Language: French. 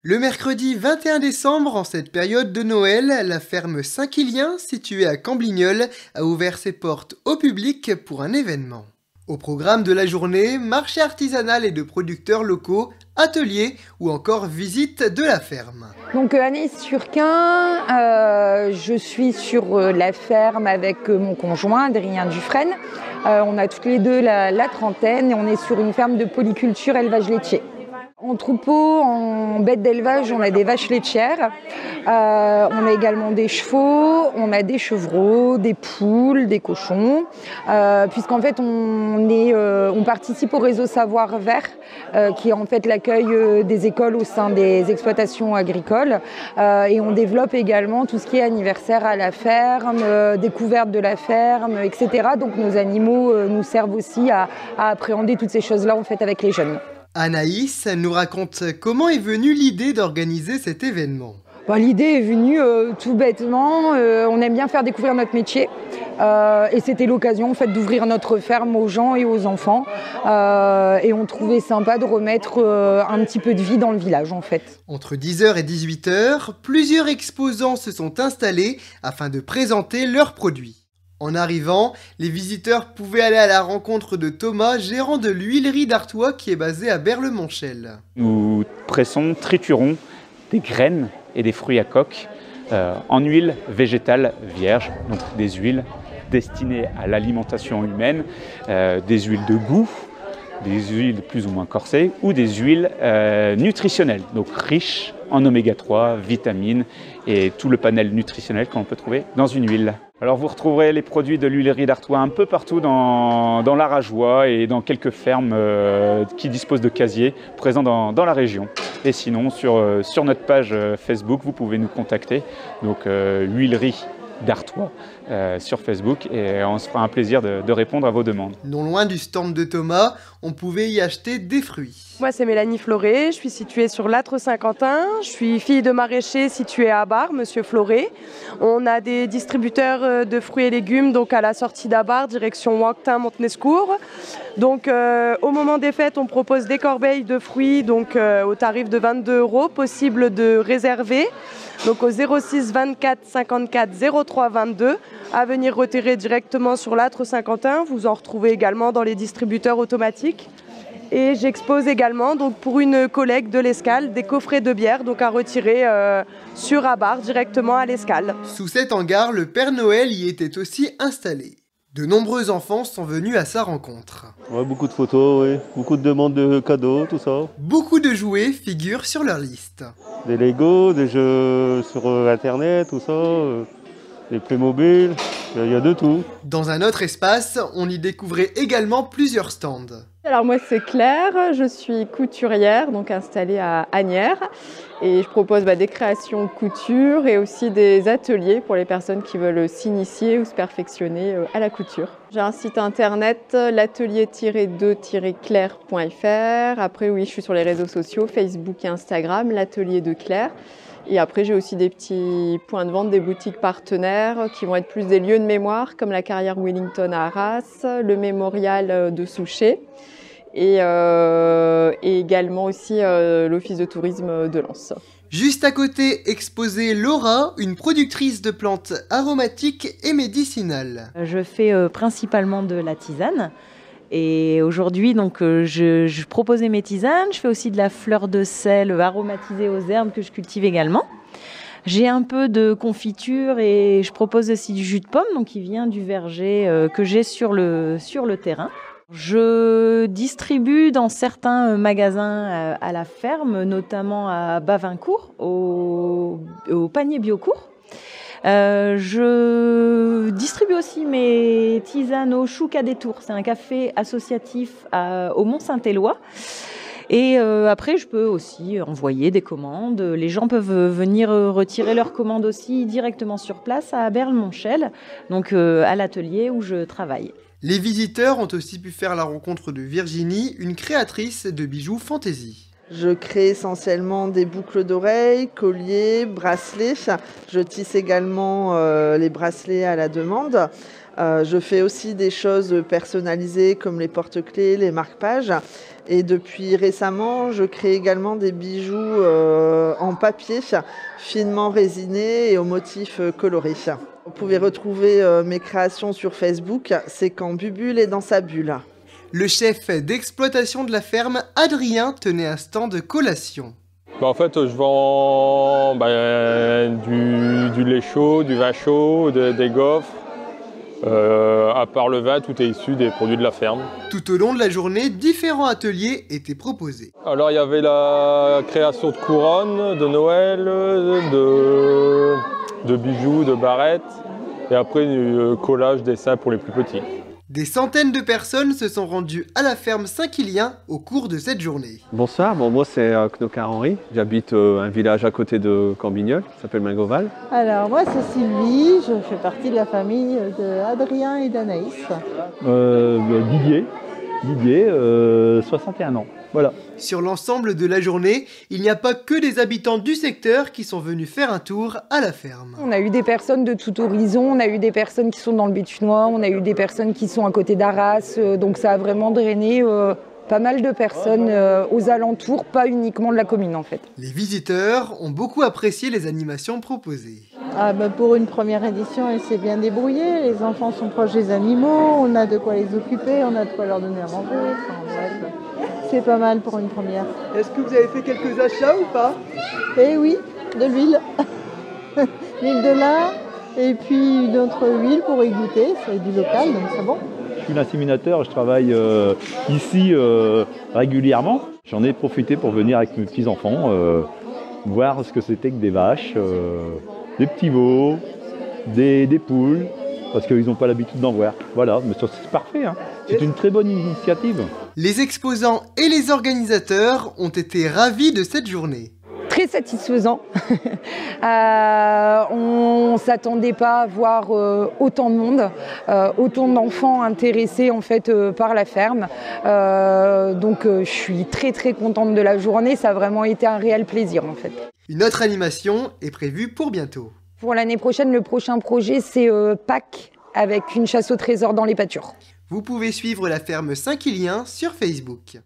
Le mercredi 21 décembre, en cette période de Noël, la ferme Saint-Quilien, située à Camblignol, a ouvert ses portes au public pour un événement. Au programme de la journée, marché artisanal et de producteurs locaux, ateliers ou encore visite de la ferme. Donc Anaïs Turquin, je suis sur la ferme avec mon conjoint Adrien Dufresne. On a toutes les deux la trentaine et on est sur une ferme de polyculture élevage laitier. En troupeau, en bête d'élevage, on a des vaches laitières, on a également des chevaux, on a des chevreaux, des poules, des cochons, puisqu'en fait on participe au réseau Savoir Vert, qui est en fait l'accueil des écoles au sein des exploitations agricoles, et on développe également tout ce qui est anniversaire à la ferme, découverte de la ferme, etc. Donc nos animaux nous servent aussi à appréhender toutes ces choses-là en fait avec les jeunes. Anaïs nous raconte comment est venue l'idée d'organiser cet événement. L'idée est venue tout bêtement, on aime bien faire découvrir notre métier et c'était l'occasion en fait, d'ouvrir notre ferme aux gens et aux enfants et on trouvait sympa de remettre un petit peu de vie dans le village en fait. Entre 10h et 18h, plusieurs exposants se sont installés afin de présenter leurs produits. En arrivant, les visiteurs pouvaient aller à la rencontre de Thomas, gérant de l'huilerie d'Artois qui est basée à Berle-Monchel. Nous pressons, triturons des graines et des fruits à coque en huile végétale vierge, donc des huiles destinées à l'alimentation humaine, des huiles de goût, des huiles plus ou moins corsées ou des huiles nutritionnelles, donc riches en oméga 3, vitamines et tout le panel nutritionnel qu'on peut trouver dans une huile. Alors vous retrouverez les produits de l'huilerie d'Artois un peu partout dans l'Arageois et dans quelques fermes qui disposent de casiers présents dans la région. Et sinon sur notre page Facebook, vous pouvez nous contacter, donc huilerie d'Artois sur Facebook et on se fera un plaisir de répondre à vos demandes. Non loin du stand de Thomas, on pouvait y acheter des fruits. Moi c'est Mélanie Floré, je suis située sur l'Âtre Saint-Quentin, je suis fille de maraîcher situé à Abar, Monsieur Floré. On a des distributeurs de fruits et légumes donc à la sortie d'Abar, direction Wanctin, Montenescourt. Donc au moment des fêtes, on propose des corbeilles de fruits donc au tarif de 22 €, possible de réserver. Donc au 06 24 54 03 22, à venir retirer directement sur l'Âtre Saint-Quentin. Vous en retrouvez également dans les distributeurs automatiques. Et j'expose également donc, pour une collègue de l'Escale des coffrets de bière donc à retirer sur Abar directement à l'Escale. Sous cet hangar, le Père Noël y était aussi installé. De nombreux enfants sont venus à sa rencontre. Ouais, beaucoup de photos, oui. Beaucoup de demandes de cadeaux, tout ça. Beaucoup de jouets figurent sur leur liste. Des Lego, des jeux sur Internet, tout ça. Des Playmobil, il y a de tout. Dans un autre espace, on y découvrait également plusieurs stands. Alors moi c'est Claire, je suis couturière donc installée à Asnières et je propose des créations couture et aussi des ateliers pour les personnes qui veulent s'initier ou se perfectionner à la couture. J'ai un site internet l'atelier-2-claire.fr. Après oui, je suis sur les réseaux sociaux Facebook et Instagram, l'atelier de Claire. Et après, j'ai aussi des petits points de vente, des boutiques partenaires qui vont être plus des lieux de mémoire, comme la carrière Wellington à Arras, le mémorial de Souchet et également aussi l'office de tourisme de Lens. Juste à côté, exposée Laura, une productrice de plantes aromatiques et médicinales. Je fais principalement de la tisane. Et aujourd'hui, donc, je proposais mes tisanes. Je fais aussi de la fleur de sel aromatisée aux herbes que je cultive également. J'ai un peu de confiture et je propose aussi du jus de pomme, donc qui vient du verger que j'ai sur le terrain. Je distribue dans certains magasins à la ferme, notamment à Bavincourt, au panier Biocourt. Je distribue aussi mes tisanes au Chouca des Tours. C'est un café associatif au Mont-Saint-Éloi. Et après, je peux aussi envoyer des commandes. Les gens peuvent venir retirer leurs commandes aussi directement sur place à Berle-Monchel, donc à l'atelier où je travaille. Les visiteurs ont aussi pu faire la rencontre de Virginie, une créatrice de bijoux fantaisie. Je crée essentiellement des boucles d'oreilles, colliers, bracelets. Je tisse également les bracelets à la demande. Je fais aussi des choses personnalisées comme les porte-clés, les marque-pages. Et depuis récemment, je crée également des bijoux en papier, finement résinés et aux motifs colorés. Vous pouvez retrouver mes créations sur Facebook, c'est quand Bubule est dans sa bulle. Le chef d'exploitation de la ferme, Adrien, tenait un stand de collation. En fait, je vends du lait chaud, du vin chaud, des gaufres. À part le vin, tout est issu des produits de la ferme. Tout au long de la journée, différents ateliers étaient proposés. Alors il y avait la création de couronnes, de Noël, de bijoux, de barrettes, et après collage, dessin pour les plus petits. Des centaines de personnes se sont rendues à la ferme Saint-Quilien au cours de cette journée. Bonsoir, moi c'est Knocar Henri, j'habite un village à côté de Cambignol, qui s'appelle Mingoval. Alors moi c'est Sylvie, je fais partie de la famille d'Adrien et d'Anaïs. Didier, 61 ans. Voilà. Sur l'ensemble de la journée, il n'y a pas que des habitants du secteur qui sont venus faire un tour à la ferme. On a eu des personnes de tout horizon, on a eu des personnes qui sont dans le Béthunois, on a eu des personnes qui sont à côté d'Arras, donc ça a vraiment drainé pas mal de personnes aux alentours, pas uniquement de la commune en fait. Les visiteurs ont beaucoup apprécié les animations proposées. Pour une première édition, elle s'est bien débrouillée, les enfants sont proches des animaux, on a de quoi les occuper, on a de quoi leur donner à manger, bref. C'est pas mal pour une première. Est-ce que vous avez fait quelques achats ou pas? Eh oui, de l'huile. L'huile de lin et puis une autre huile pour y goûter, c'est du local donc c'est bon. Je suis l'inséminateur, je travaille ici régulièrement. J'en ai profité pour venir avec mes petits-enfants voir ce que c'était que des vaches, des petits veaux, des poules, parce qu'ils n'ont pas l'habitude d'en voir. Voilà, mais c'est parfait, hein. C'est une très bonne initiative. Les exposants et les organisateurs ont été ravis de cette journée. Très satisfaisant. On ne s'attendait pas à voir autant de monde, autant d'enfants intéressés en fait par la ferme. Donc je suis très très contente de la journée, ça a vraiment été un réel plaisir en fait. Une autre animation est prévue pour bientôt. Pour l'année prochaine, le prochain projet c'est Pâques avec une chasse au trésor dans les pâtures. Vous pouvez suivre la ferme Saint-Quilien sur Facebook.